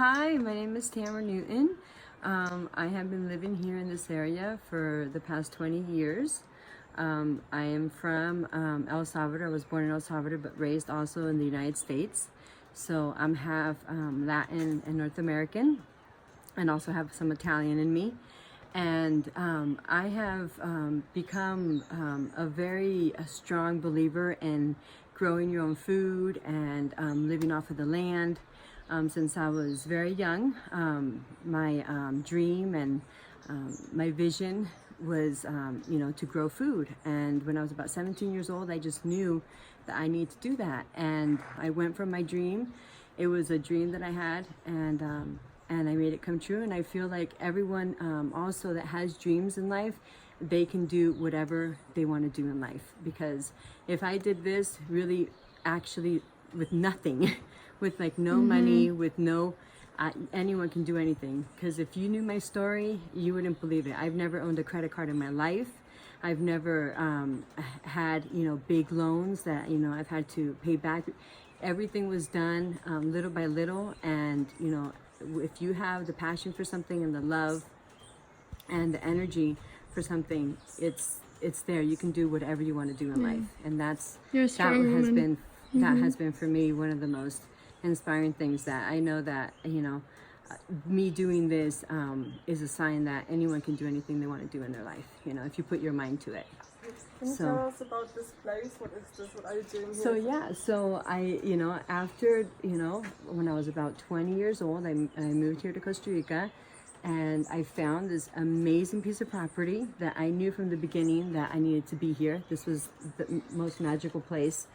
Hi, my name is Tamara Newton. I have been living here in this area for the past 20 years. I am from El Salvador. I was born in El Salvador, but raised also in the United States. So I'm half Latin and North American, and also have some Italian in me. And I have become a strong believer in growing your own food and living off of the land. Since I was very young, my dream and my vision was, to grow food. And when I was about 17 years old, I just knew that I need to do that. And I went for my dream. It was a dream that I had, and I made it come true. And I feel like everyone also that has dreams in life, they can do whatever they want to do in life. Because if I did this really actually with nothing, with like no money, with no, anyone can do anything. Because if you knew my story, you wouldn't believe it. I've never owned a credit card in my life. I've never had, big loans that, I've had to pay back. Everything was done little by little. And, if you have the passion for something and the love and the energy for something, it's there. You can do whatever you want to do in life. And that has been for me one of the most inspiring things, that I know that me doing this is a sign that anyone can do anything they want to do in their life, if you put your mind to it. Can you tell us about this place? What is this? What are you doing here? So I, after, when I was about 20 years old, I moved here to Costa Rica, and I found this amazing piece of property that I knew from the beginning that I needed to be here. This was the most magical place.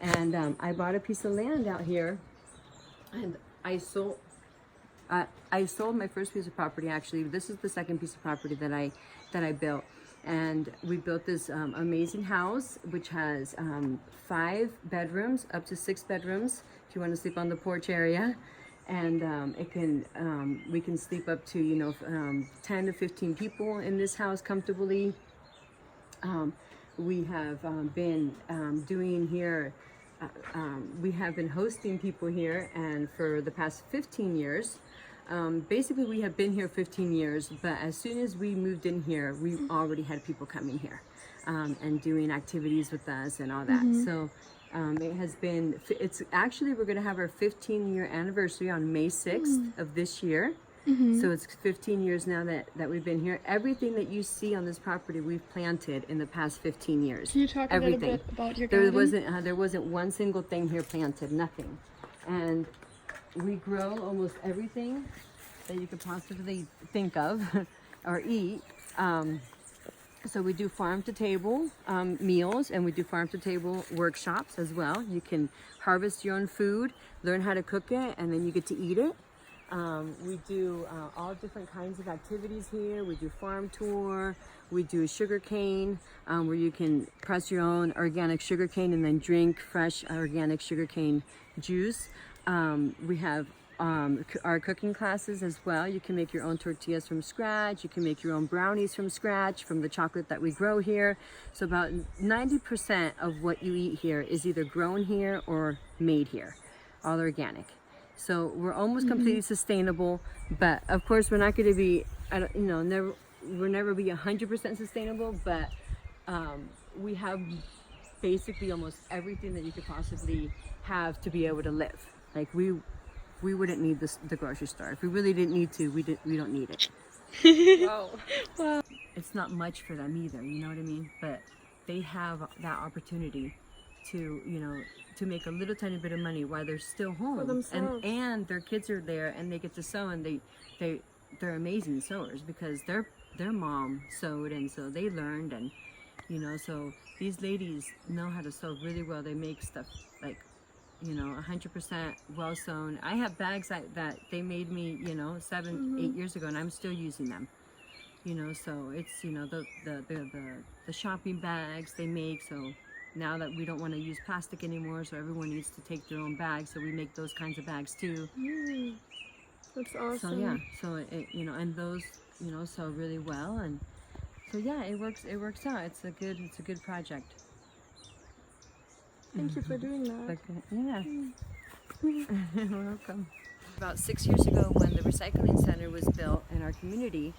And I bought a piece of land out here, and I sold my first piece of property. Actually, this is the second piece of property that I built. And we built this amazing house, which has 5 bedrooms, up to 6 bedrooms, if you want to sleep on the porch area. And we can sleep up to 10 to 15 people in this house comfortably. We have been doing here. We have been hosting people here, and for the past 15 years. Basically, we have been here 15 years, but as soon as we moved in here, we already had people coming here and doing activities with us and all that. So it's actually, we're going to have our 15-year anniversary on May 6th of this year. So it's 15 years now that we've been here. Everything that you see on this property, we've planted in the past 15 years. Can you talk a little bit about your garden? There wasn't one single thing here planted, nothing. And we grow almost everything that you could possibly think of or eat. So we do farm to table meals, and we do farm to table workshops as well. You can harvest your own food, learn how to cook it, and then you get to eat it. We do all different kinds of activities here. We do farm tour. We do sugar cane, where you can press your own organic sugar cane and then drink fresh organic sugar cane juice. We have our cooking classes as well. You can make your own tortillas from scratch. You can make your own brownies from scratch from the chocolate that we grow here. So about 90% of what you eat here is either grown here or made here, all organic. So we're almost completely sustainable, but of course we're not going to be, we'll never be 100% sustainable, but we have basically almost everything that you could possibly have to be able to live. Like we wouldn't need the grocery store. If we really didn't need to, we don't need it. Wow. It's not much for them either, you know what I mean? But they have that opportunity to, to make a little tiny bit of money while they're still home. For themselves. And their kids are there, and they get to sew, and they're amazing sewers because their mom sewed, and so they learned, and so these ladies know how to sew really well. They make stuff like 100% well sewn. I have bags that they made me 7-8 years ago, and I'm still using them. So it's the shopping bags they make. So now that we don't want to use plastic anymore, so everyone needs to take their own bags, so we make those kinds of bags too. That's awesome. So yeah, so it, and those sew really well, and so yeah, it works out. It's a good project. Thank you for doing that. Yeah. You're welcome. about 6 years ago when the recycling center was built in our community.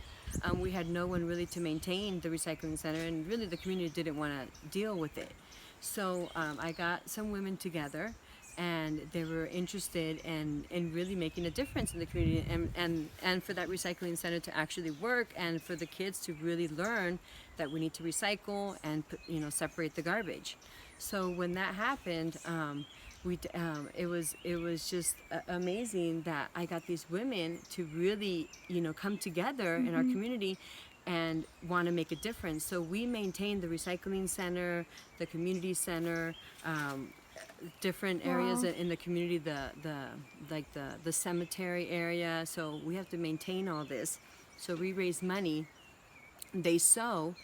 We had no one really to maintain the recycling center, and really the community didn't want to deal with it. So I got some women together, and they were interested in really making a difference in the community, and for that recycling center to actually work, and for the kids to really learn that we need to recycle and separate the garbage. So when that happened, it was just amazing that I got these women to really come together in our community and want to make a difference. So we maintain the recycling center, the community center, different areas in the community, the cemetery area. So we have to maintain all this. So we raise money. They sew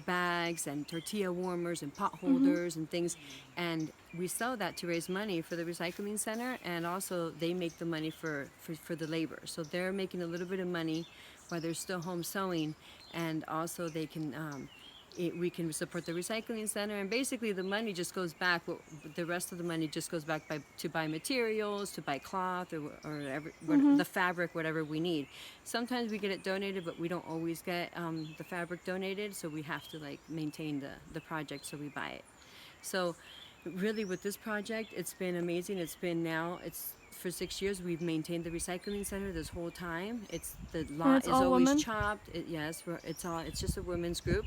bags and tortilla warmers and pot holders and things, and we sell that to raise money for the recycling center, and also they make the money for the labor. So they're making a little bit of money while they're still home sewing, and also they can we can support the recycling center, and basically the money just goes back. The rest of the money just goes back to buy materials, to buy cloth, or the fabric, whatever we need. Sometimes we get it donated, but we don't always get the fabric donated, so we have to maintain the project, so we buy it. So really with this project, it's been amazing. It's for 6 years we've maintained the recycling center this whole time. The lot is always women? Chopped. It's just a women's group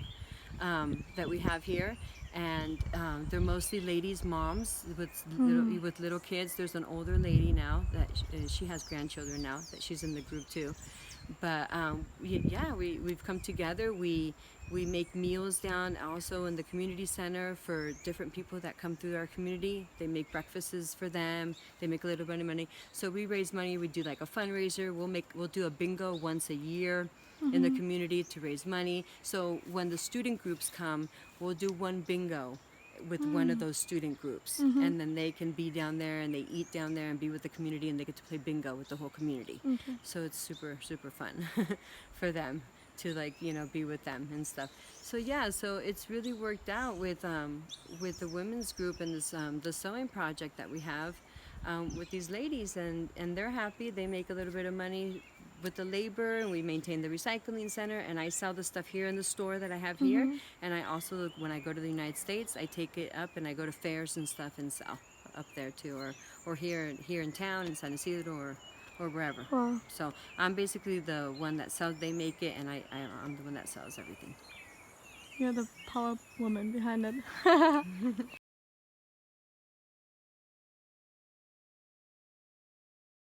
that we have here, and they're mostly ladies, moms with little kids. There's an older lady now that she has grandchildren now that she's in the group too. But we've come together. We make meals down also in the community center for different people that come through our community. They make breakfasts for them. They make a little bit of money. So we raise money. We do a fundraiser. We'll do a bingo once a year in the community to raise money. So when the student groups come, we'll do one bingo with one of those student groups, and then they can be down there and they eat down there and be with the community, and they get to play bingo with the whole community. So it's super fun for them to be with them and stuff. So it's really worked out with the women's group and this the sewing project that we have with these ladies, and they're happy. They make a little bit of money with the labor, and we maintain the recycling center, and I sell the stuff here in the store that I have here, and I also, when I go to the United States, I take it up and I go to fairs and stuff and sell up there too, or here in town in San Isidro or wherever. Wow. So I'm basically the one that sells. They make it, and I'm the one that sells everything. You're the power woman behind it.